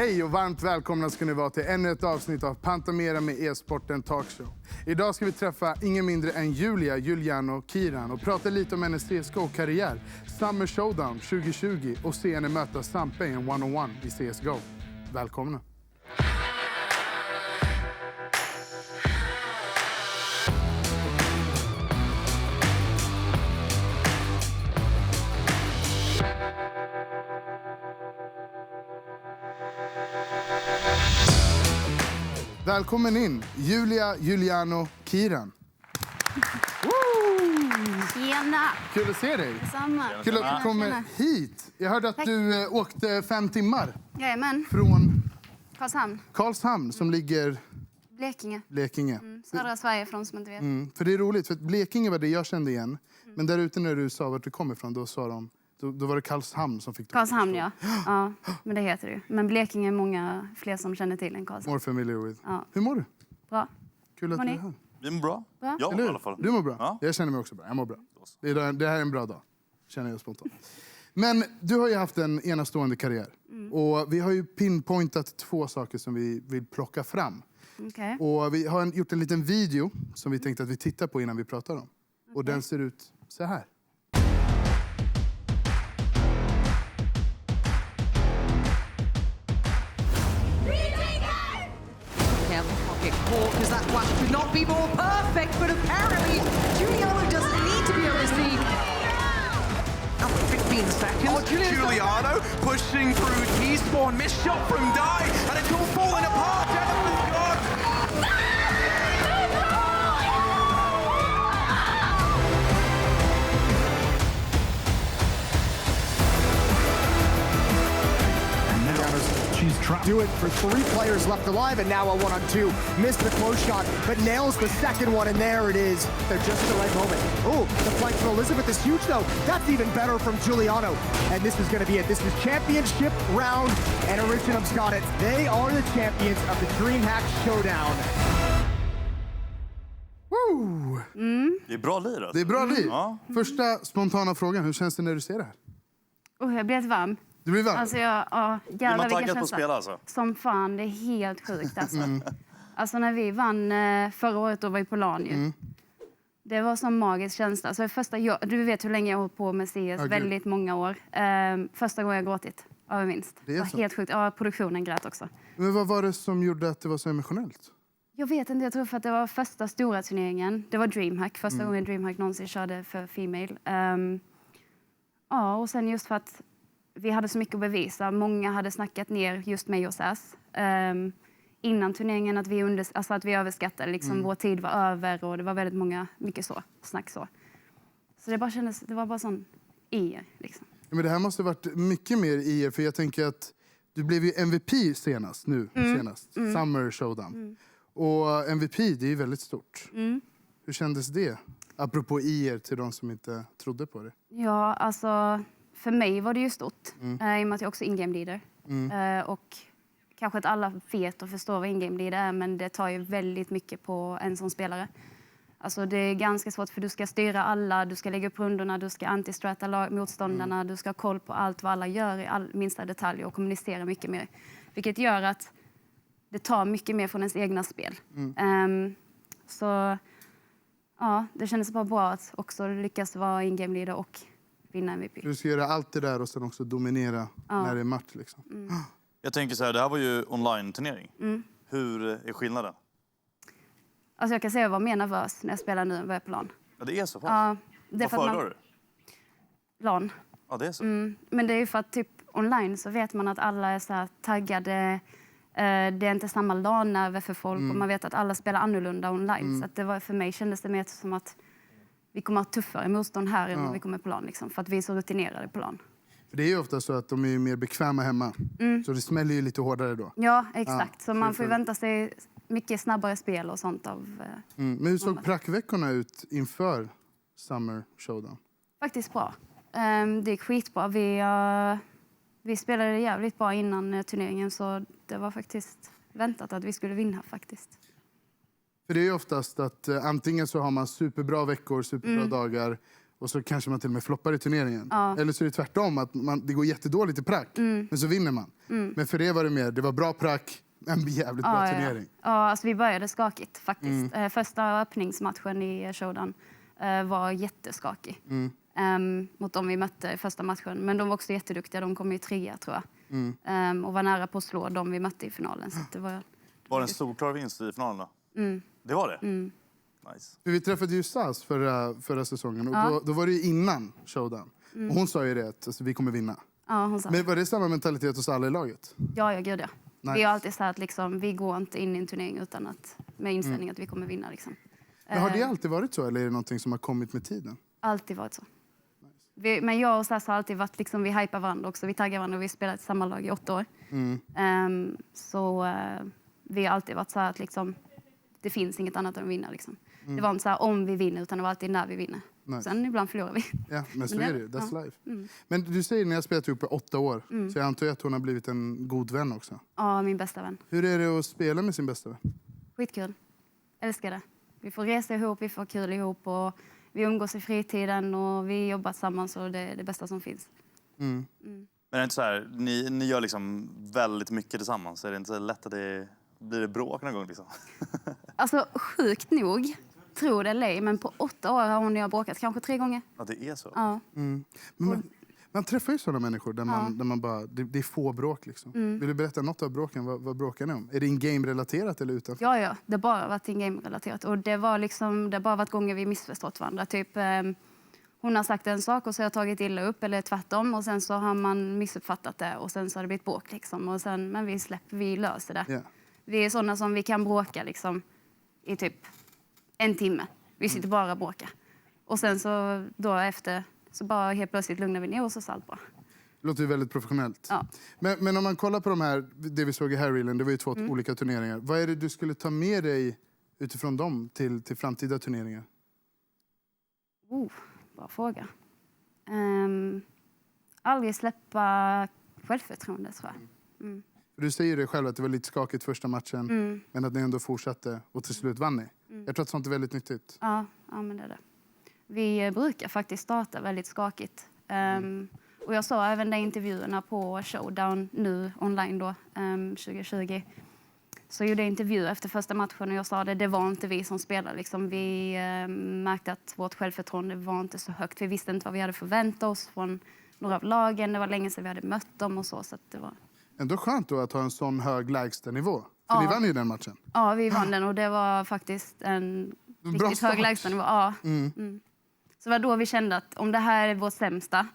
Hej och varmt välkomna ska ni vara till ännu ett avsnitt av Pantamera med e-sporten talkshow. Idag ska vi träffa ingen mindre än Julia, Giuliano, Kiran och prata lite om hennes CSGO-karriär, Summer Showdown 2020 och se henne möta Sampe i en one-on-one i CSGO. Välkomna! Välkommen in, Julia, Giuliano, Kiran. Tjena! Kul att se dig. Detsamma. Kul att du kommer hit. Jag hörde att du åkte 5 timmar Jajamän. från Karlshamn. som ligger Blekinge. Blekinge. Södra Sverige för de som inte vet. För det är roligt, för att Blekinge var det jag kände igen. Men där ute när du sa vart du kommer ifrån, då sa de... Då var det Karlshamn som fick det. Karlshamn, ja. Ja. Men det heter det ju. Men Blekinge är många fler som känner till än Karlshamn. More familiar with. Ja. Hur mår du? Bra. Kul att Mår du ni? är här. Vi mår bra. Bra. Ja, Eller i hur? alla fall. Du mår bra? Ja. Jag känner mig också bra. Jag mår bra. Det här är en bra dag, känner jag spontant. Men du har ju haft en enastående karriär. Och vi har ju pinpointat 2 saker som vi vill plocka fram. Okej. Och vi har gjort en liten video som vi tänkte att vi tittar på innan vi pratar om. Och den ser ut så här. Careful, pocket caught, because that flash could not be more perfect, but apparently Giuliano doesn't need to be able to see. After 15 seconds, Oh, Giuliano pushing through T-spawn, missed shot from Die, and it's all falling apart. Jennifer's gone. She's trying to do it for 3 players left alive, and now a 1-on-2. Missed the close shot, but nails the second one, and there it is. They're just at the right moment. Oh, the flank from Elizabeth is huge, though. That's even better from Giuliano. And this is going to be it. This is championship round, and Originum's got it. They are the champions of the DreamHack Showdown. Woo! Det är bra lirat. Det är bra liv. Ja. Första spontana frågan, hur känns det när du ser det här? Jag blir helt varm. Du blir varm? Alltså Är man jävlar vilken taggad på känsla. att spela alltså? Som fan, det är helt sjukt alltså. Alltså när vi vann förra året, då var vi på LAN ju. Det var som magisk känsla. Alltså, du vet hur länge jag har hållit på med CS, väldigt många år. Första gången jag gråtit, över minst. Det är var så? helt sjukt. Ja, produktionen grät också. Men vad var det som gjorde att det var så emotionellt? Jag vet inte, jag tror för att det var första stora turneringen. Det var DreamHack, första gången DreamHack någonsin körde för Female. Ja, och sen just för att vi hade så mycket att bevisa. Många hade snackat ner just mig och SAS. Innan turneringen att vi överskattade. Liksom, vår tid var över och det var väldigt mycket så, snack så. Så det bara kändes, det var bara sån liksom. Ja, men det här måste ha varit mycket mer i er, för jag tänker att du blev ju MVP senast. Summer Showdown. Och MVP, det är ju väldigt stort. Hur kändes det? Apropå er till de som inte trodde på det. Ja, alltså för mig var det ju stort. I och med att jag också är in-game leader. Och kanske att alla vet och förstår vad in-game leader är, men det tar ju väldigt mycket på en som spelare. Alltså det är ganska svårt, för du ska styra alla, du ska lägga upp rundorna, du ska anti-strata motståndarna, du ska ha koll på allt vad alla gör i minsta detalj och kommunicera mycket mer. Vilket gör att det tar mycket mer från ens egna spel. Så ja, det kändes bara bra att också lyckas vara in-game leader och vinna MVP. Du ska göra allt det där och sen också dominera när det är match. Liksom. Jag tänker så här, det här var ju online-turnering. Hur är skillnaden? Alltså jag kan säga att jag var mer nervös när jag spelar nu än vad jag är på LAN. Ja, det är så pass. Ja, det är Vad för att föredrar du? LAN. Ja, det är så. Men det är ju för att typ online så vet man att alla är så här taggade. Det är inte samma LAN-nerver för folk och man vet att alla spelar annorlunda online. Så att det var, för mig kändes det mer som att vi kommer att ha tuffare motstånd här än när vi kommer på LAN. Liksom, för att vi är så rutinerade på LAN. För det är ju ofta så att de är mer bekväma hemma. Så det smäller ju lite hårdare då. Ja, exakt. Ja, så man får ju vänta sig mycket snabbare spel och sånt av... Men hur såg prackveckorna ut inför Summer Showdown? Faktiskt bra. Det gick skitbra. Vi spelade jävligt bra innan turneringen, så det var faktiskt väntat att vi skulle vinna faktiskt. För det är ju oftast att antingen så har man superbra veckor, superbra dagar och så kanske man till och med floppar i turneringen. Ja. Eller så är det tvärtom, att det går jättedåligt i prack, men så vinner man. Men för det var det mer, det var bra prack, en jävligt bra turnering. Ja, alltså vi började skakigt faktiskt. Första öppningsmatchen i Showdown var jätteskakig. Mot dem vi mötte i första matchen. Men de var också jätteduktiga, de kom ju 3 tror jag. Och var nära på att slå dem vi mötte i finalen. Så det var det en solklar vinst i finalen då? Det var det? Nice. För vi träffade ju SAS förra säsongen och då var det ju innan Showdown. Och hon sa ju det att alltså, vi kommer vinna. Ja, hon sa. Men var det samma mentalitet hos alla i laget? Ja, gud ja. Nice. Vi har alltid sagt att liksom, vi går inte in i en turnering utan att, med inställning att vi kommer vinna. Liksom. Men har det alltid varit så eller är det någonting som har kommit med tiden? Alltid varit så. Men jag och SAS har alltid varit, liksom, vi hypar varandra också. Vi taggar varandra och vi har spelat i samma lag i 8 år. Vi har alltid varit så här att liksom, det finns inget annat än att vinna. Liksom. Det var inte så här om vi vinner utan det var alltid när vi vinner. Nice. Sen ibland förlorar vi. Ja, men så är det. That's life. Men du säger ni har spelat ihop i 8 år. Så jag antar att hon har blivit en god vän också. Ja, min bästa vän. Hur är det att spela med sin bästa vän? Skitkul. Älskar det. Vi får resa ihop, vi får kul ihop och vi umgås i fritiden och vi jobbar tillsammans och det är det bästa som finns. Men är det inte så här, ni gör liksom väldigt mycket tillsammans. Är det inte så lätt att blir det bråk någon gång liksom? Alltså sjukt nog, tror det eller ej, men på 8 år har hon och jag bråkat kanske 3 gånger. Ja, det är så? Ja. Men man träffar ju sådana människor där man bara, det är få bråk liksom. Vill du berätta något av bråken? Vad bråkar ni om? Är det in-game-relaterat eller utanför? Ja, det har bara varit in-game-relaterat. Och det har bara varit gånger vi missförstått varandra. Typ, hon har sagt en sak och så har jag tagit illa upp eller tvärtom. Och sen så har man missuppfattat det och sen så har det blivit bråk liksom. Och sen, men vi löser det. Yeah. Vi är sådana som vi kan bråka liksom i typ 1 timme. Vi sitter bara och bråkar. Och sen så då efter så bara helt plötsligt lugnar vi ner oss och så allt bra. Det låter ju väldigt professionellt. Ja. Men om man kollar på de här, det vi såg i Harryland, det var ju 2 olika turneringar. Vad är det du skulle ta med dig utifrån dem till framtida turneringar? Bra fråga. Aldrig släppa självförtroende, tror jag. För du säger ju det själv att det var lite skakigt första matchen, men att ni ändå fortsatte och till slut vann ni. Jag tror att sånt är väldigt nyttigt. Ja, men det är det. Vi brukar faktiskt starta väldigt skakigt. Och jag sa även de intervjuerna på Showdown nu online då, 2020. Så gjorde jag intervju efter första matchen och jag sa det var inte vi som spelade. Liksom. Vi märkte att vårt självförtroende var inte så högt. Vi visste inte vad vi hade förväntat oss från några av lagen. Det var länge sedan vi hade mött dem och så att det var... Ändå skönt då att ha en sån hög lägstanivå. För ni vann ju den matchen. Ja, vi vann den och det var faktiskt en riktigt hög lägstanivå. Ja. Så det var då vi kände att om det här är vårt sämsta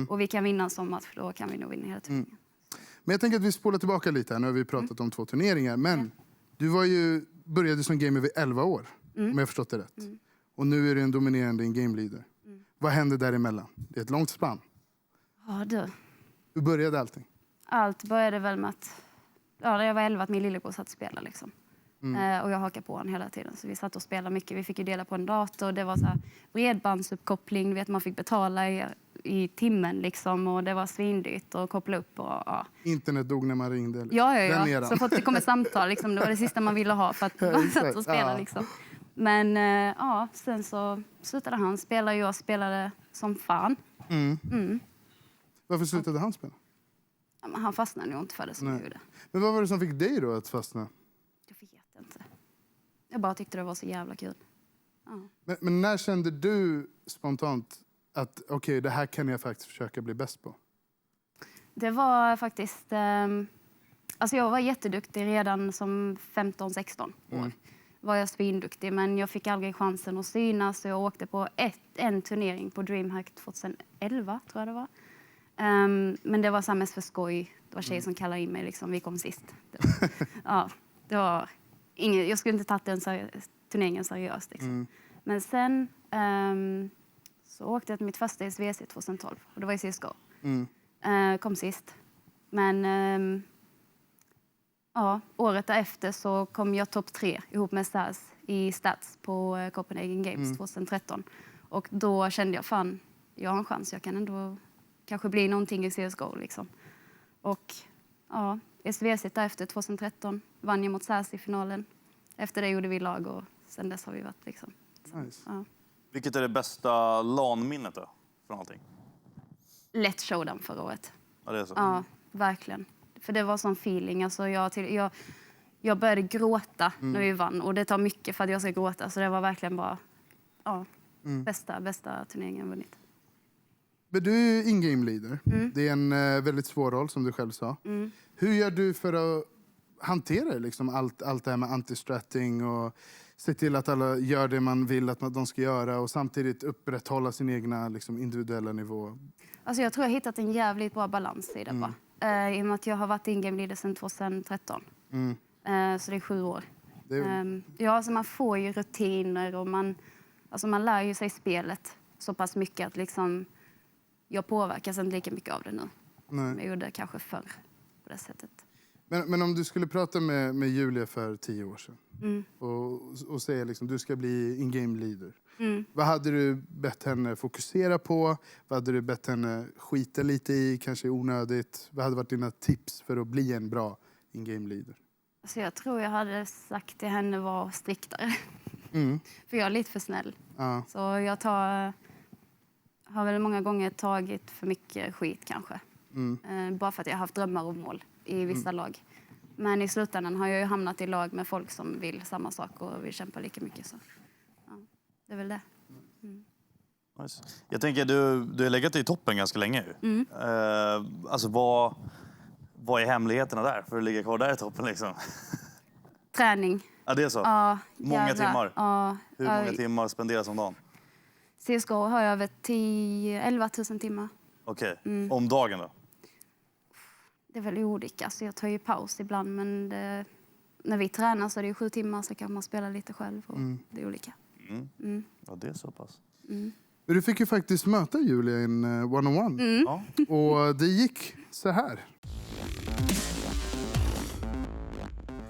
och vi kan vinna en sån match, då kan vi nog vinna hela turneringen. Men jag tänker att vi spolar tillbaka lite här. Nu har vi pratat om 2 turneringar. Men du började som gamer vid 11 år, om jag har förstått det rätt. Och nu är du en dominerande game leader. Vad hände däremellan? Det är ett långt spann. Ja, du. Hur började allting? Allt började väl med att när jag var 11 att min lillebror satt och spelade liksom. Och jag hakade på honom hela tiden. Så vi satt och spelade mycket. Vi fick ju dela på en dator. Det var så här bredbandsuppkoppling. Du vet, man fick betala i timmen liksom. Och det var svindyrt att koppla upp. Och, ja. Internet dog när man ringde. Liksom. Ja. Så fort det kom ett samtal. Liksom, det var det sista man ville ha för att man satt och spelade. Liksom. Men sen så slutade han spela och jag spelade som fan. Varför slutade han spela? Ja, men han fastnade nog inte för det som jag gjorde. Men vad var det som fick dig då att fastna? Jag vet inte. Jag bara tyckte det var så jävla kul. Ja. Men när kände du spontant att okej, det här kan jag faktiskt försöka bli bäst på? Det var faktiskt... alltså jag var jätteduktig redan som 15-16 år. Var jag svinduktig, men jag fick aldrig chansen att synas. Så jag åkte på en turnering på DreamHack 2011, tror jag det var. Men det var så mest för skoj. Det var tjejer som kallade in mig. Liksom. Vi kom sist. Det var jag skulle inte tagit den turneringen seriöst. Liksom. Men sen så åkte jag till mitt första SVC 2012. Och det var i CSGO. Kom sist. Men året därefter så kom jag topp 3 ihop med SAS i Stats på Copenhagen Games 2013. Och då kände jag, fan, jag har en chans. Jag kan ändå kanske bli någonting i CSGO liksom. Och SVC därefter 2013 vann jag mot SAS i finalen. Efter det gjorde vi lag och sen dess har vi varit liksom. Nice. Ja. Vilket är det bästa LAN-minnet då? Från allting? Lätt showdown förra året. Ja, det är så. Ja, verkligen. För det var sån feeling. Alltså jag började gråta när vi vann. Och det tar mycket för att jag ska gråta. Så det var verkligen bara bästa turneringen jag vunnit. Men du är in-game leader. Det är en väldigt svår roll som du själv sa. Hur gör du för att hantera liksom allt det här med anti-stratting och se till att alla gör det man vill att de ska göra och samtidigt upprätthålla sin egna liksom, individuella nivå? Alltså jag tror jag har hittat en jävligt bra balans i det. I och med att jag har varit in-game leader sedan 2013. Så det är 7 år. Ja, alltså man får ju rutiner och man lär ju sig spelet så pass mycket att liksom, jag påverkas inte lika mycket av det nu. Nej. Jag gjorde kanske förr på det sättet. Men om du skulle prata med Julia för 10 år sedan och säga liksom du ska bli in-game leader. Vad hade du bett henne fokusera på? Vad hade du bett henne skita lite i, kanske onödigt? Vad hade varit dina tips för att bli en bra in-game leader? Alltså jag tror jag hade sagt till henne var striktare. För jag är lite för snäll. Ja. Så jag har väl många gånger tagit för mycket skit kanske. Bara för att jag har haft drömmar och mål i vissa lag. Men i slutändan har jag ju hamnat i lag med folk som vill samma sak och vill kämpa lika mycket. Så ja, det är väl det. Nice. Jag tänker, du har legat i toppen ganska länge. Alltså vad är hemligheterna där för att ligga kvar där i toppen liksom? Träning. Ja, det är så? Ja, Många jävlar. timmar? Ja, Hur många timmar spenderas om dagen? CSGO har jag över 11 000 timmar. Okej. Om dagen då? Det är väl olika. Så jag tar ju paus ibland. Men när vi tränar så är det 7 timmar så kan man spela lite själv. Och det är olika. Ja, det är så pass. Du fick ju faktiskt möta Julia i en one-on-one. Ja. Och det gick så här.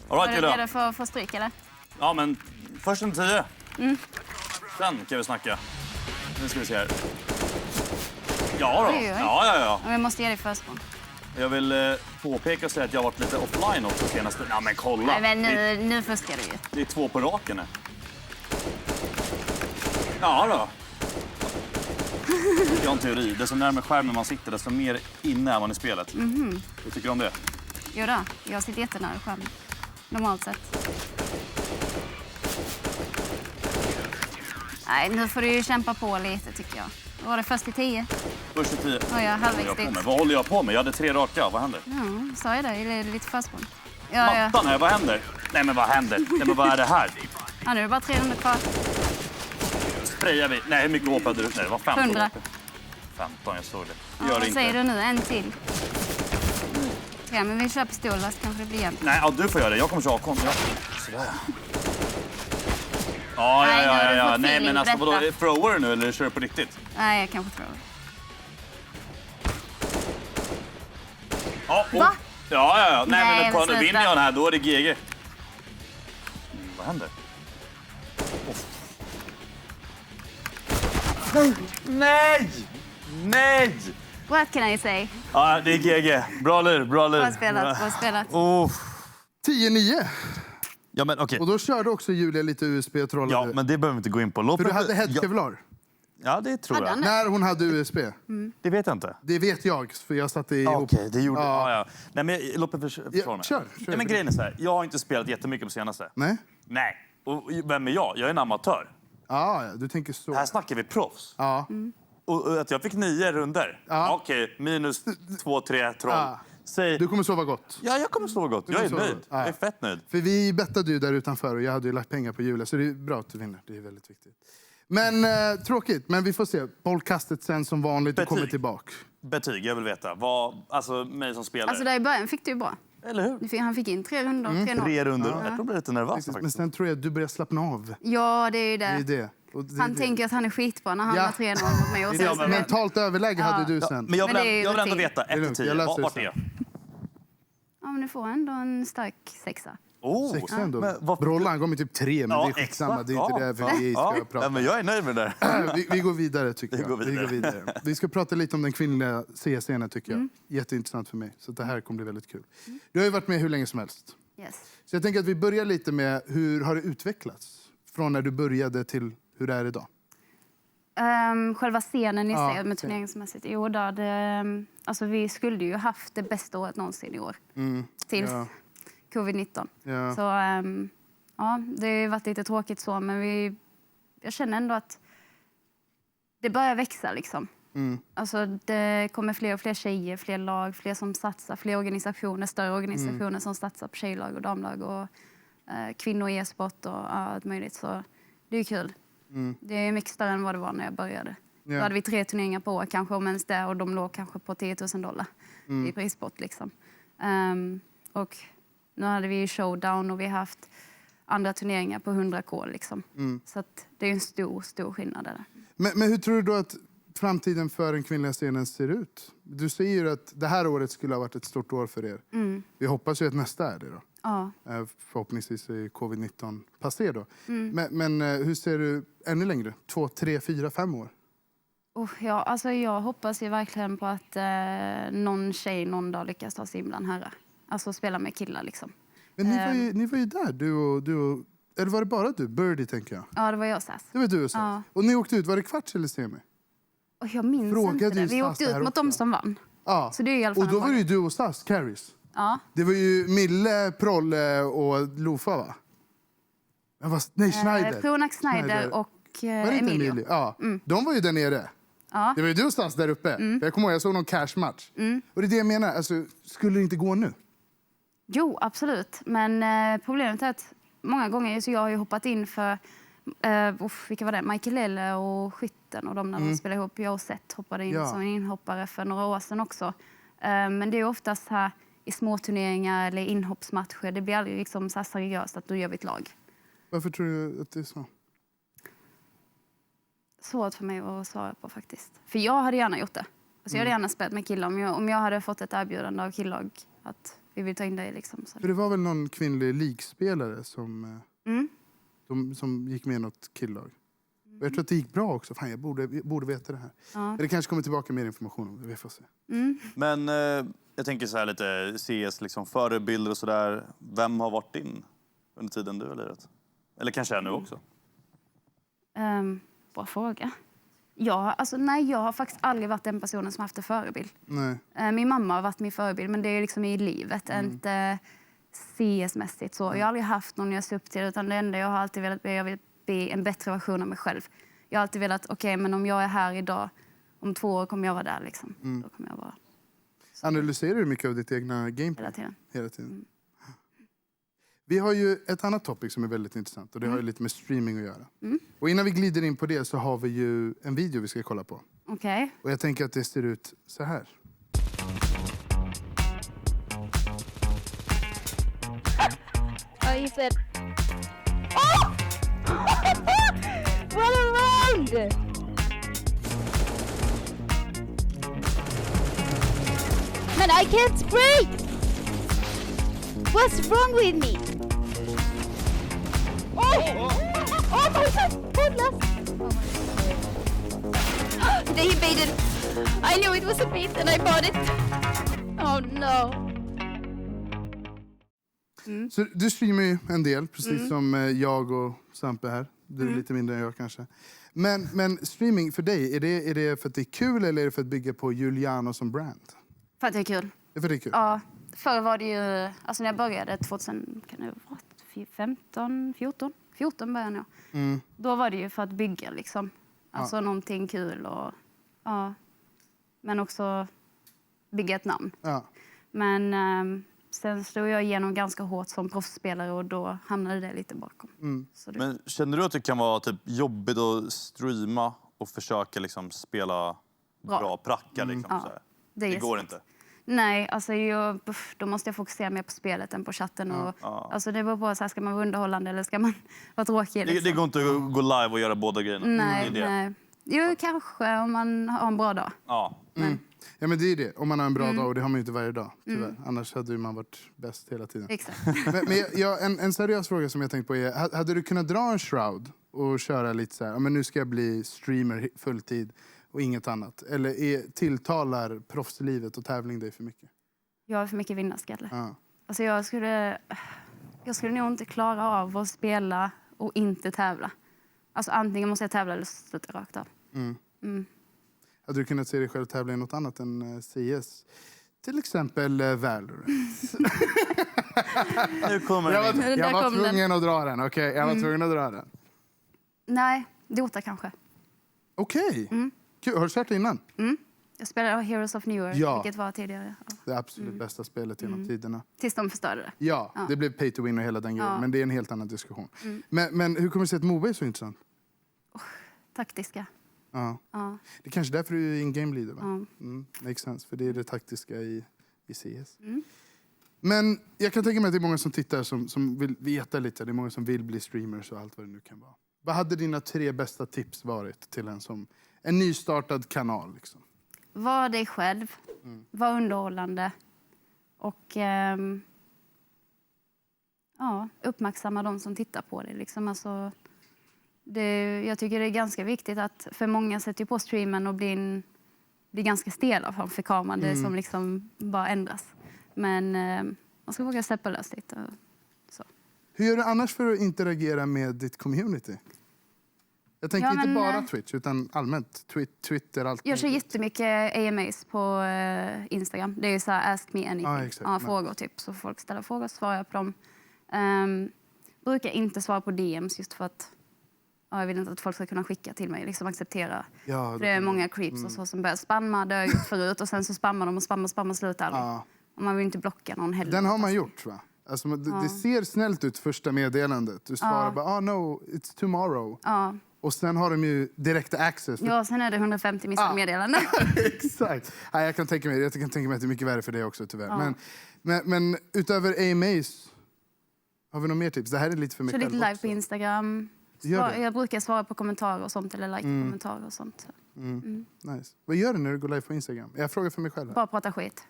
All right, Är Julia. det för att få stryk eller? Ja, men först en 10. Sen kan vi snacka. Nu ska vi se här. Ja då. Oj, oj. Ja. Men jag måste ge dig försprång. Jag vill påpeka och säga att jag har varit lite offline också senaste... Ja, men kolla. Nej, men nu fuskar du ju. Det är 2 på raken nu. Ja då. Jag har en teori. Desto närmare skärmen man sitter, desto mer inne är man i spelet. Hur tycker du om det? Jo då, jag sitter jättenära skärmen. Normalt sett. Nej, nu får du ju kämpa på lite tycker jag. Då var det först i 10. Först i 10. Och jag är halvvägs dit. Vad håller jag på med? Jag hade 3 raka. Vad händer? Ja, sa jag det? Eller är det lite försprång? Ja. Mattan här, vad händer? Nej, men vad händer? Nej, men vad är det här? Ja, nu är det bara 300 kvar. Sprayar vi? Nej, hur mycket HP hade du? Nej, det var 15. 100. 15, jag såg det. Ja, Gör vad det inte. säger du nu? En till. Ja, men vi kör pistollast kanske det blir jämnt. Nej, ja, du får göra det. Jag kommer köra A-kon. Ja. Sådär. Ja. Nej, nu har du fått Nej, feeling men alltså på vadå? detta. Thrower du nu eller kör du på riktigt? Nej, jag kanske tror det. Ja. Va? Ja. Nej, Nej, men kolla, sluta. vinner jag den här, då är det GG. Vad händer? Nej! Nej! What can I say? Ja, det är GG. Bra lur. Bra spelat. 10-9. Ja, men okej. Och då körde också Julia lite USB och trollade. Ja, men det behöver vi inte gå in på. Låt För du mig- hade headkevlar. Ja, det tror Hade jag. han det? När hon hade USB. Det vet jag inte. Det vet jag, för jag satte ihop. Okej, det gjorde... Ja. Ja. Nej, men låt mig försvara mig. kör. Nej, men grejen är så här. Jag har inte spelat jättemycket på senaste. Nej? Nej. Och vem är jag? Jag är en amatör. Ja, du tänker så. Här snackar vi proffs. Ja. Och att jag fick 9 runder. Ja. Okej, minus 2-3 troll. Ja. Säg... Du kommer sova gott. Ja, jag kommer sova gott. Jag är sova nöjd. gott. Ja. Jag är fett nöjd. För vi bettade ju där utanför och jag hade ju lagt pengar på Julia. Så det är bra att du vinner. Det är väldigt viktigt. Men tråkigt, men vi får se. Bollkastet sen som vanligt och kommer Betyg. tillbaka. Betyg, jag vill veta. Alltså, mig som spelare. Alltså där i början fick du ju bra. Eller hur? Han fick in 3 rundor, 3-0. 3 runder. Jag tror jag blir lite nervös Men faktiskt. sen tror jag att du börjar slappna av. Ja, det är ju Det är det. det. Och det är Han det. tänker att han är skitbra när han Ja. har 3-0 mot mig. Och Det sen är så det. Mentalt överläge hade du sen. Men jag vill, Men det är ju jag vill ändå rutin. veta är lugnt, 1-10. jag löser Vart det är jag? Ja, men du får ändå en stark 6. Oh, Sexa ändå. men vad- Brollan kom ju typ 3, men Ja, det är skitsamma. exakt. Det är inte Ja, det vi ska ja. prata Ja, men jag är nöjd med det där. vi går vidare tycker jag. går vidare. Vi ska prata lite om den kvinnliga CS-scenen tycker jag. Jätteintressant för mig. Så det här kommer bli väldigt kul. Du har ju varit med hur länge som helst. Yes. Så jag tänker att vi börjar lite med hur har det utvecklats? Från när du började till hur det är idag. Själva scenen i Ja, sig med turneringsmässigt. Jo, alltså vi skulle ju haft det bästa året någonsin i år. Tills covid-19. Ja. Så ja, det har ju varit lite tråkigt så, men jag känner ändå att det börjar växa liksom. Alltså det kommer fler och fler tjejer, fler lag, fler som satsar, fler organisationer, större organisationer som satsar på tjejlag och damlag och kvinnor i e-sport och allt möjligt. Så det är kul. Det är mycket större än vad det var när jag började. Då hade vi 3 turneringar på år, kanske om ens det, och de låg kanske på $10,000 i prispott liksom. Och nu hade vi showdown och vi har haft andra turneringar på 100K liksom. Så att det är en stor skillnad där. Men hur tror du då att framtiden för den kvinnliga scenen ser ut? Du säger ju att det här året skulle ha varit ett stort år för er. Vi hoppas ju att nästa är det då. Ja. Förhoppningsvis är covid-19 passé då. Men hur ser du ännu längre? 2, 3, 4, 5 år? Ja, alltså jag hoppas ju verkligen på att någon tjej någon dag lyckas ta sig in bland herrar. Alltså spela med killar liksom. Men ni var ju där, du och... Eller var det bara du? Birdie, tänker jag. Ja, det var jag och Sass. Det var du och Sass. Ja. Och ni åkte ut, var det kvarts eller semi? Och jag minns inte det. Vi åkte ut mot dem som vann. Ja. Så det är i alla fall och då var det ju du och Sass, Carries. Ja. Det var ju Mille, Prolle och Lofa, va? Nej, Schneider. Pronak Schneider och Var det inte Emilio. Ja, de var ju där nere. Ja. Det var ju du och Sass där uppe. För jag kommer ihåg, jag såg någon cash-match. Och det är det jag menar, alltså, skulle det inte gå nu? Jo, absolut. Men problemet är att många gånger så jag har ju hoppat in för vilka var det? Michael Elle och Skytten och de när de spelade ihop. Jag och Seth hoppade in som en inhoppare för några år sedan också. Men det är oftast här i små turneringar eller inhoppsmatcher. Det blir aldrig liksom så här seriöst att då gör vi ett lag. Varför tror du att det är så? Svårt för mig att svara på faktiskt. För jag hade gärna gjort det. Alltså jag hade gärna spelat med killar om jag hade fått ett erbjudande av killag att vi vill ta in dig liksom. Så. För det var väl någon kvinnlig ligspelare som gick med i något killag. Och jag tror att det gick bra också. Fan, jag borde veta det här. Ja. Men det kanske kommer tillbaka mer information om det. Vi får se. Men jag tänker så här lite CS, liksom, förebilder och sådär. Vem har varit din under tiden du har lirat? Eller kanske är nu också? Bra fråga. Jag har faktiskt aldrig varit den personen som haft en förebild. Nej. Min mamma har varit min förebild, men det är liksom i livet, inte CS-mässigt så. Jag har aldrig haft någon jag ser upp till, utan det enda jag har alltid velat bli, jag vill bli en bättre version av mig själv. Jag har alltid velat, okej, men om jag är här idag, om 2 år kommer jag vara där liksom. Då kommer jag vara... Analyserar du mycket av ditt egna gameplay? Hela tiden. Vi har ju ett annat topic som är väldigt intressant och det har ju lite med streaming att göra. Och innan vi glider in på det så har vi ju en video vi ska kolla på. Okej. Och jag tänker att det ser ut så här. Oh, you said... Oh! What a round! Man, I can't spray! What's wrong with me? Oh! Oh my god! Goodness! They baited. I knew it was a bait and I bought it. Oh no. Så du streamar ju en del, precis som jag och Sampe här. Du är lite mindre än jag kanske. Men streaming för dig, är det för att det är kul eller är det för att bygga på Juliano som brand? För att det är kul. Det är för att det är kul? Ja, förr var det ju... Alltså när jag började 14 började jag. Då var det ju för att bygga liksom. Alltså någonting kul och... Ja. Men också bygga ett namn. Ja. Men sen slog jag igenom ganska hårt som proffsspelare och då hamnade det lite bakom. Så det... Men känner du att det kan vara typ jobbigt att streama och försöka liksom spela bra pracka? Liksom, Ja, så här? det Det går svårt. inte? Nej, alltså då måste jag fokusera mer på spelet än på chatten. Alltså det beror på, så här, ska man vara underhållande eller ska man vara tråkig? Liksom. Det går inte att gå live och göra båda grejerna? Nej. Jo, kanske om man har en bra dag. Ja. Ja, men det är det. Om man har en bra dag, och det har man ju inte varje dag, tyvärr. Annars hade ju man varit bäst hela tiden. Exakt. Men en seriös fråga som jag tänkt på är, hade du kunnat dra en Shroud och köra lite så här, men nu ska jag bli streamer fulltid och inget annat? Eller tilltalar proffslivet och tävling dig för mycket? Jag har för mycket vinnarskalle. Ja. Alltså jag skulle nog inte klara av att spela och inte tävla. Alltså antingen måste jag tävla eller sluta rakt av. Hade du kunnat se dig själv tävla i något annat än CS? Till exempel Valorant. Nu kommer Jag den in. var kom den. tvungen att dra den, okej? Jag var tvungen att dra den. Nej, Dota kanske. Okej. Kul. Har du kört innan? Jag spelade Heroes of New York, Ja. vilket var tidigare. Ja. Det absolut bästa spelet genom tiderna. Tills de förstörde det. Ja, det blev pay to win och hela den grejen. Ja. Men det är en helt annan diskussion. Men hur kommer det sig att MOBA är så intressant? Taktiska. Ja. Ja. Det är kanske därför du är in-game leader, va? Makes sense, för det är det taktiska i CS. Men jag kan tänka mig att det är många som tittar som vill veta lite. Det är många som vill bli streamers och allt vad det nu kan vara. Vad hade dina 3 bästa tips varit till en nystartad kanal? Liksom? Var dig själv. Var underhållande. Och uppmärksamma de som tittar på dig. Liksom. Alltså, jag tycker det är ganska viktigt att, för många sätter på streamen och blir ganska stela framför kameran. Det är som liksom bara ändras. Men man ska våga släppa lös lite. Så. Hur gör du annars för att interagera med ditt community? Jag tänker inte bara Twitch, utan allmänt. Twitter, allt. Jag kör jättemycket AMAs på Instagram. Det är ju så här Ask Me Anything. Exakt. Frågor typ. Så folk ställer frågor, svarar jag på dem. Brukar inte svara på DMs just för att jag vill inte att folk ska kunna skicka till mig. Liksom acceptera. Ja, det är många creeps och så som börjar spamma. Det har jag gjort förut. Och sen så spammar de och spammar slutar aldrig. Ja. Och man vill inte blocka någon heller. Den har man gjort, va? Alltså, det ser snällt ut första meddelandet. Du svarar bara, no, it's tomorrow. Ja. Och sen har de ju direkt access. Ja, sen är det 150 missade meddelanden. Exakt. Ja, jag kan tänka mig att det är mycket värre för dig också, tyvärr. Men utöver AMAs, har vi några mer tips? Det här är lite för mig Kör själv lite live också. på Instagram. Jag brukar svara på kommentarer och sånt. Eller like-kommentarer och sånt. Nice. Vad gör du när du går live på Instagram? Jag frågar för mig själv. Bara prata skit.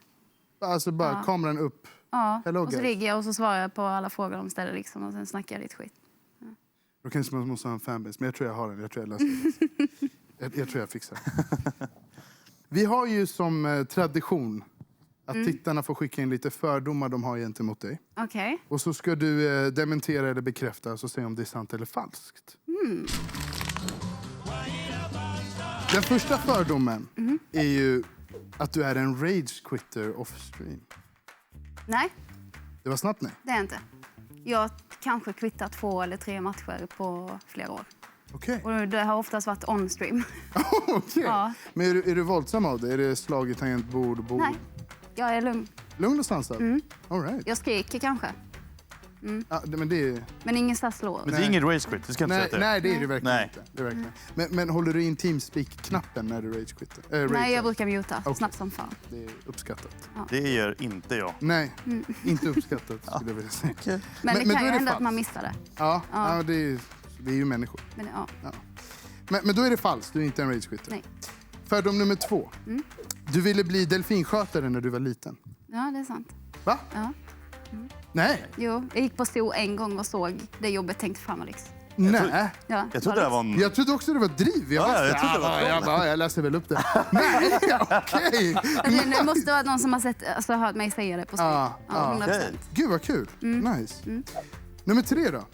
Alltså bara kameran upp. Ja, Hello, och så guys. ligger jag och så svarar jag på alla frågor de ställer liksom, och sen snackar jag lite skit. Då kanske man måste ha en fanbase, men jag tror jag har den. Jag tror jag löser det. Jag tror jag fixar det. Vi har ju som tradition att tittarna får skicka in lite fördomar de har gentemot dig. Okej. Och så ska du dementera eller bekräfta och säga om det är sant eller falskt. Den första fördomen är ju att du är en rage quitter off stream. Nej, Det var snabbt, nej. det är jag inte. Jag har kanske kvittat 2 eller 3 matcher på flera år. Okej. Och det har oftast varit on-stream. Okej. Ja. Men är du våldsam av det? Är det slag i tangentbord? Nej, jag är lugn. Lugn och sansad? All right. Jag skriker kanske, Ja, men det är... men ingen så här slår. Men det är ingen race quit, det ska jag inte säga till dig. Nej, det är det verkligen Nej. inte. Det är verkligen. Men håller du in Teamspeak-knappen när du rage-quitter? Nej, jag brukar muta Okej. snabbt som fan. Det är uppskattat. Det gör inte jag. Nej, inte uppskattat skulle jag vilja säga. Men Men det då kan är ju det hända att falskt. man missar det. Ja, vi är ju människor. Men, ja. Men då är det falskt, du är inte en rage-quitter. Nej. Fördom nummer 2. Du ville bli delfinskötare när du var liten. Ja, det är sant. Va? Ja. Nej. Jo, jag gick på zoo en gång och såg det jobbet tänkte fram, Alex. Nej. Ja, Jag trodde det var en... Jag trodde också det var driv. jag trodde det var troll. Jag läser väl upp det. Nej, okej. Det måste vara någon som har hört mig säga det på scen. Ja, Ja, 100%. Gud vad kul. Nice. Nummer 3 då.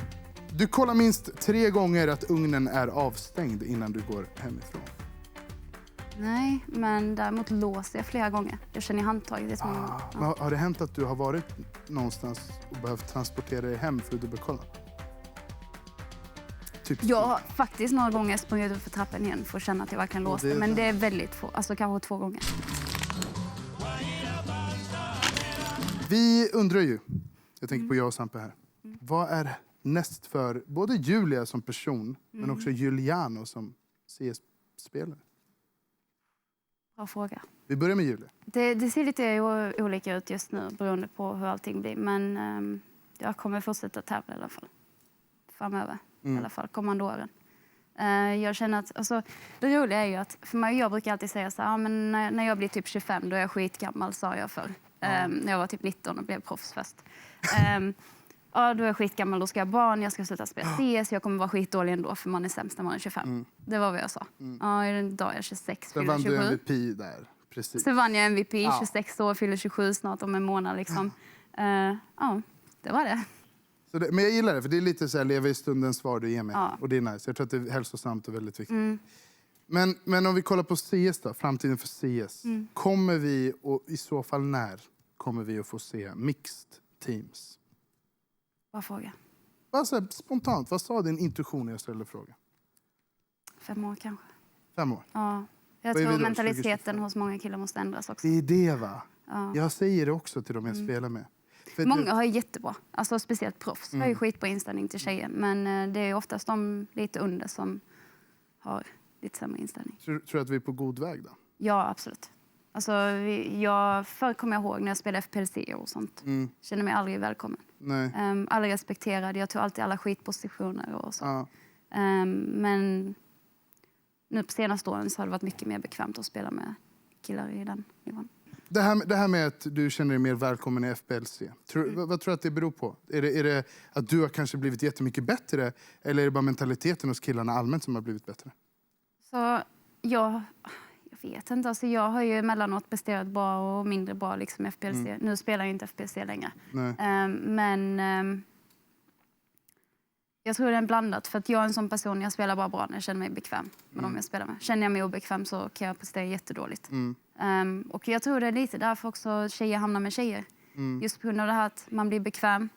Du kollar minst 3 gånger att ugnen är avstängd innan du går hemifrån. Nej, men däremot låser jag flera gånger. Jag känner handtaget. Det är som Men har det hänt att du har varit någonstans och behövt transportera dig hem för att dubbelkolla? Typ. Jag har faktiskt några gånger sprungit upp för trappen igen för att känna att jag verkligen låste. det är Men sant. det är väldigt få. Alltså kanske 2 gånger. Vi undrar ju, jag tänker på jag och Sampe här. Vad är näst för både Julia som person men också Juliano som CS-spelare? Bra fråga. Vi börjar med Julia. Det ser lite olika ut just nu beroende på hur allting blir. Men jag kommer fortsätta tävla i alla fall. Framöver. I alla fall kommande åren. Jag känner att, alltså, det roliga är ju att för mig, jag brukar alltid säga så här, men när jag blir typ 25 då är jag skitgammal, sa jag förr. När jag var typ 19 och blev proffs först. Ja, då är jag skitgammal, då ska jag ha barn, jag ska sluta spela CS, jag kommer vara skitdålig ändå för man är sämst när man är 25. Det var vad jag sa. Ja, idag är jag 26, Sen fyller vann 27. du MVP där. Precis. Så vann jag MVP, 26 år, fyller 27 snart om en månad liksom. Ja, det var det. Så det, men jag gillar det, för det är lite så här, leva i stundens svar du ger mig. Ja. Och det är nice. Jag tror att det är hälsosamt och väldigt viktigt. Men om vi kollar på CS då, framtiden för CS. Kommer vi, och i så fall när, kommer vi att få se mixed teams? Bra fråga. Bara så här, spontant, vad sa din intuition när jag ställde frågan? 5 år kanske. 5 år? Ja. Jag Vad är vi tror då, mentaliteten 2025? hos många killar måste ändras också. Det är det va? Ja. Jag säger det också till dem jag spelar med. För Många har ju jättebra, alltså speciellt proffs har ju skitbra inställning till tjejer. Men det är oftast de lite under som har lite sämre inställning. Tror du att vi är på god väg då? Ja, absolut. Alltså, förr kommer jag ihåg när jag spelade FPLC och sånt. Kände mig aldrig välkommen. Nej. Aldrig respekterad. Jag tog alltid alla skitpositioner och så. Ja. Men nu på senaste åren så har det varit mycket mer bekvämt att spela med killar i den nivån. Det här med att du känner dig mer välkommen i FPLC. Vad tror du att det beror på? Är det att du har kanske blivit jättemycket bättre? Eller är det bara mentaliteten hos killarna allmänt som har blivit bättre? Så jag vet inte. Alltså, jag har ju emellanåt presterat bra och mindre bra liksom, i FPLC. Nu spelar jag inte FPLC längre. Men jag tror det är blandat. För att jag är en sån person, jag spelar bara bra när jag känner mig bekväm med dem jag spelar med. Känner jag mig obekväm så kan jag prestera jättedåligt. Och jag tror det är lite därför också tjejer hamnar med tjejer. Just på grund av det här att man blir bekväm.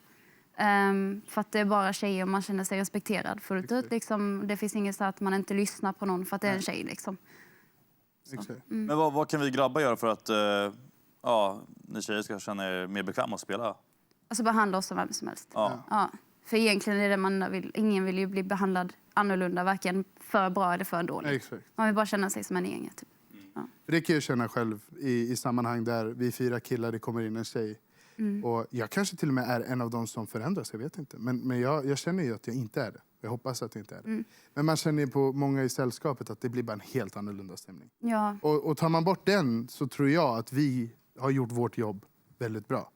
För att det är bara tjejer och man känner sig respekterad fullt ut. Liksom. Det finns inget så att man inte lyssnar på någon för att det är en tjej. Liksom. Men vad kan vi grabbar göra för att ni tjejer ska känna er mer bekväma att spela? Alltså behandla oss som vem som helst. Ja. För egentligen är det man vill. Ingen vill ju bli behandlad annorlunda, varken för bra eller för dåligt. Exakt. Man vill bara känna sig som en egen. Typ. Det kan jag känna själv i sammanhang där vi 4 killar, det kommer in en tjej. Och jag kanske till och med är en av dem som förändras, jag vet inte. Men jag känner ju att jag inte är det. Jag hoppas att jag inte är det. Men man känner ju på många i sällskapet att det blir bara en helt annorlunda stämning. Ja. Och tar man bort den så tror jag att vi har gjort vårt jobb väldigt bra.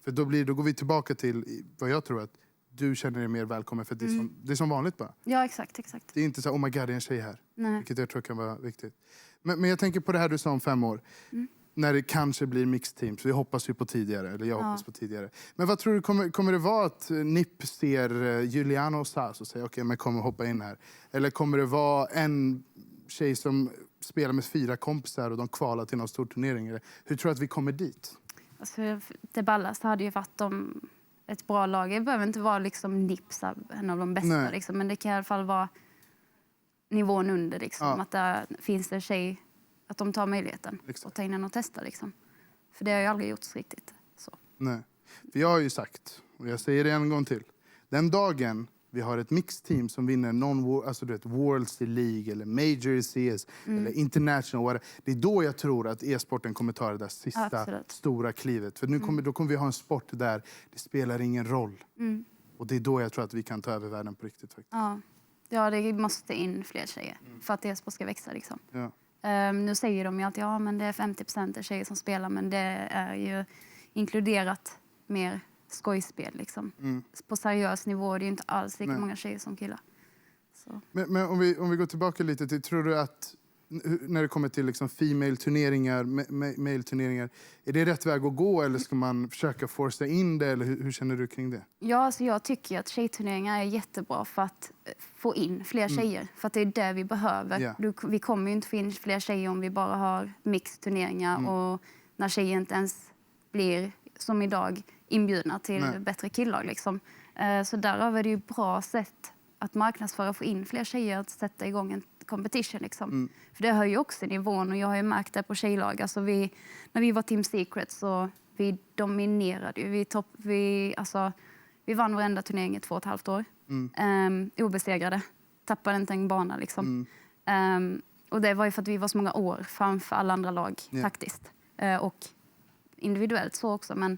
För då går vi tillbaka till vad jag tror att du känner dig mer välkommen för det är som vanligt bara. Ja, exakt. Det är inte så oh my god, det är en tjej här. Nej. Vilket jag tror kan vara viktigt. Men jag tänker på det här du sa om 5 år. När det kanske blir mixed teams. Vi hoppas ju på tidigare. Eller jag hoppas på tidigare. Men vad tror du, kommer det vara att NIP ser Juliano och Sas och säger okej, men kommer hoppa in här? Eller kommer det vara en tjej som spelar med 4 kompisar och de kvalar till någon stor turnering? Eller hur tror du att vi kommer dit? Alltså, det ballaste hade ju varit om ett bra lag. Det behöver inte vara liksom NIPS, en av de bästa. Liksom, men det kan i alla fall vara nivån under. Liksom, att det finns en tjej, att de tar möjligheten och tar in den och testar. Liksom. För det har ju aldrig gjorts riktigt så. Nej, för jag har ju sagt, och jag säger det en gång till. Den dagen vi har ett mixed team som vinner alltså Worlds i League eller Major i CS eller International. Det är då jag tror att e-sporten kommer ta det där sista stora klivet. För då kommer vi ha en sport där det spelar ingen roll. Och det är då jag tror att vi kan ta över världen på riktigt. Faktiskt. Ja, det måste in fler tjejer för att e-sport ska växa. Liksom. Ja. Nu säger de ju alltid men det är 50% tjejer som spelar, men det är ju inkluderat mer skojspel. Liksom. På seriös nivå är det ju inte alls lika många tjejer som killar. Så. Men om vi går tillbaka lite till, tror du att när det kommer till liksom female-turneringar, male-turneringar, är det rätt väg att gå eller ska man försöka forsa in det? Eller hur känner du kring det? Ja, alltså jag tycker att tjejturneringar är jättebra för att få in fler tjejer. För att det är det vi behöver. Yeah. Vi kommer ju inte få in fler tjejer om vi bara har mixed-turneringar och när tjejer inte ens blir, som idag, inbjudna till bättre killag. Liksom. Så däröver är det ju bra sätt att marknadsföra och få in fler tjejer att sätta igång en competition. Liksom. För det höjer ju också nivån och jag har ju märkt det på tjejlag. Alltså när vi var Team Secret så vi dominerade ju. Vi vann varenda turnering i 2,5 år. Obesegrade. Tappade inte en bana liksom. Och det var ju för att vi var så många år framför alla andra lag taktiskt. Och individuellt så också, men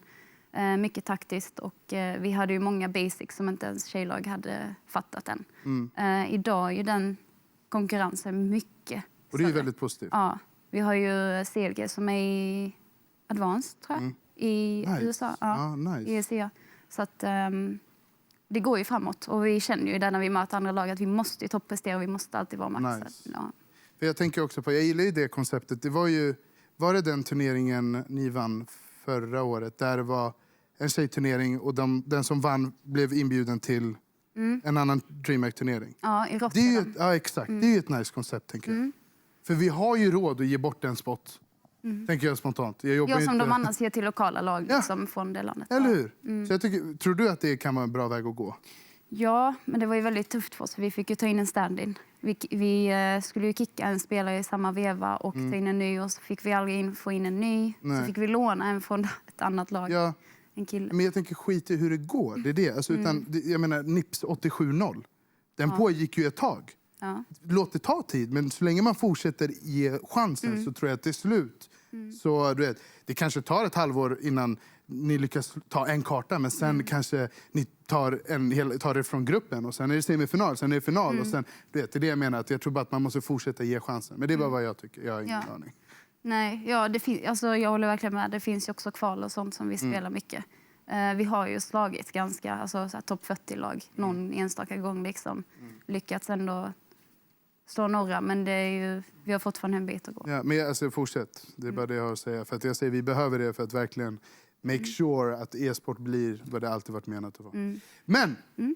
mycket taktiskt. Och vi hade ju många basics som inte ens tjejlag hade fattat än. Idag är ju den konkurrensen mycket. Och det är ju väldigt positivt. Ja, vi har ju CLG som är i Advanced, tror jag, i USA. Ja, nice. I ESEA. Så att det går ju framåt. Och vi känner ju där när vi möter andra lag att vi måste ju topprestera och vi måste alltid vara maxade. Nice. Ja. För jag tänker också på, jag gillar ju det konceptet. Det var det den turneringen ni vann förra året? Där det var en tjejturnering och den som vann blev inbjuden till en annan DreamHack-turnering. Ja, i Rotterdam. Ja, exakt. Det är ju ett nice koncept, tänker jag. För vi har ju råd att ge bort en spot. Tänker jag spontant. Jag som inte... de annars ger till lokala lag liksom, från det landet. Eller hur? Så jag tycker, tror du att det kan vara en bra väg att gå? Ja, men det var ju väldigt tufft för oss. Vi fick ju ta in en stand-in. Vi skulle ju kicka en spelare i samma veva och ta in en ny. Och så fick vi aldrig få in en ny. Nej. Så fick vi låna en från ett annat lag. Ja. En kille. Men jag tänker skit i hur det går. Det är det. Alltså, jag menar, Nips 87-0. Den pågick ju ett tag. Ja. Låt det ta tid, men så länge man fortsätter ge chansen så tror jag att det är slut. Så du vet, det kanske tar ett halvår innan ni lyckas ta en karta, men sen kanske ni tar det från gruppen och sen är det semifinal, sen är det final och sen, du vet, det är det jag menar, att jag tror bara att man måste fortsätta ge chansen. Men det är bara vad jag tycker, jag har ingen aning. Nej, ja, alltså, jag håller verkligen med. Det finns ju också kval och sånt som vi spelar mycket. Vi har ju slagit ganska, alltså topp 40-lag någon enstaka gång liksom. Lyckats ändå slå några, men det är ju, vi har fortfarande en bit att gå. Ja, men alltså, fortsätt. Det är bara det jag har att säga. För att jag säger vi behöver det för att verkligen make sure att e-sport blir vad det alltid varit menat att vara. Men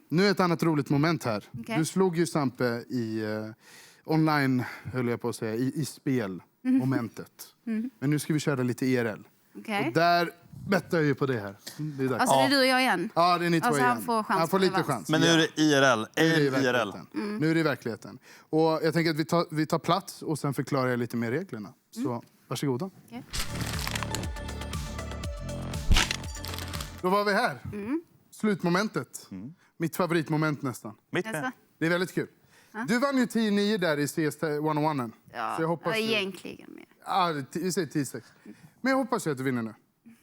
nu är ett annat roligt moment här. Okay. Du slog ju Sampe i online, höll jag på att säga, i spelmomentet. Men nu ska vi köra lite IRL. Okay. Och där bettar jag ju på det här. Det är dags. Alltså det är du och jag igen? Ja, det är ni två alltså, igen. Han får chans. Han får lite chans. Men nu är det IRL. Nu är det i IRL. verkligheten. Nu är det i verkligheten. Och jag tänker att vi tar plats och sen förklarar jag lite mer reglerna. Så varsågoda. Okay. Då var vi här. Slutmomentet. Mitt favoritmoment nästan. Mitt med. Alltså, Det är väldigt kul. Du vann ju 10-9 där i CS 101. ja, Så jag hoppas egentligen mer. Ja, vi säger 10-6. Men jag hoppas ju att du vinner nu.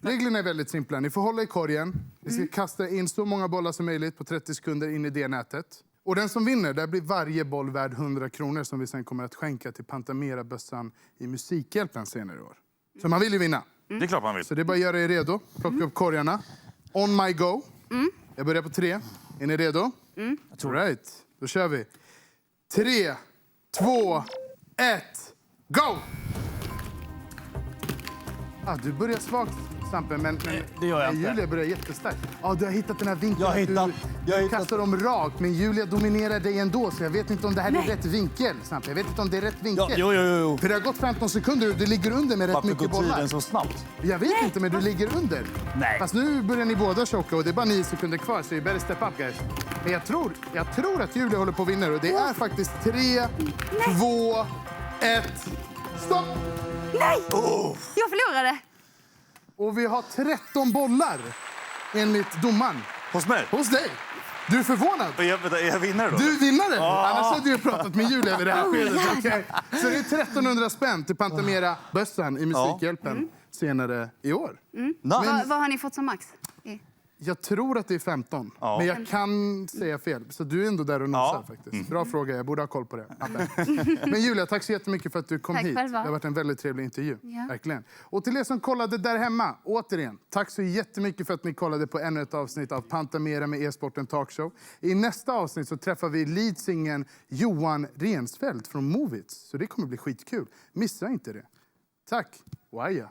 Reglerna är väldigt simpla. Ni får hålla i korgen. Ni ska kasta in så många bollar som möjligt på 30 sekunder in i det nätet. Och den som vinner, där blir varje boll värd 100 kronor som vi sen kommer att skänka till Pantamera-bössan i Musikhjälpen senare i år. Så man vill ju vinna. Det är klart man vill. Så det är bara att göra er redo. Plocka upp korgarna. On my go. Jag börjar på 3. Är ni redo? All right. Då kör vi. 3, 2, 1, go! Du börjar svagt, Sampe, men det gör jag inte. Julia börjar jättestarkt. Du har hittat den här vinkeln. Jag har hittat. Du kastar dem rakt, men Julia dominerar dig ändå. Så jag vet inte om det här är rätt vinkel, Sampe. Jag vet inte om det är rätt vinkel. Jo. För det har gått 15 sekunder och du ligger under med rätt Varför mycket går bollar. tiden så snabbt? Jag vet inte, men du ligger under. Nej. Fast nu börjar ni båda chocka och det är bara 9 sekunder kvar, så you better step up, guys. Men jag tror att Julia håller på att vinna och det är faktiskt 3, 2, 1, stopp! Nej! Jag förlorade! Och vi har 13 bollar, enligt domaren. Hos mig? Hos dig. Du är förvånad. Är jag vinnare då? Du är vinnare. Annars hade jag pratat med Julia vid det här skedet. Okay. Så det är 1300 spänn till Pantamera-bössan i Musikhjälpen senare i år. Vad har ni fått som max? Jag tror att det är 15, men jag kan säga fel. Så du är ändå där och nosar faktiskt. Bra fråga, jag borde ha koll på det. Men Julia, tack så jättemycket för att du kom hit. Själva. Det har varit en väldigt trevlig intervju. Ja. Verkligen. Och till er som kollade där hemma, återigen, tack så jättemycket för att ni kollade på ännu ett avsnitt av Pantamera med e-sporten talkshow. I nästa avsnitt så träffar vi leadsingen Johan Rensfeldt från Movits. Så det kommer bli skitkul. Missa inte det. Tack. Waja.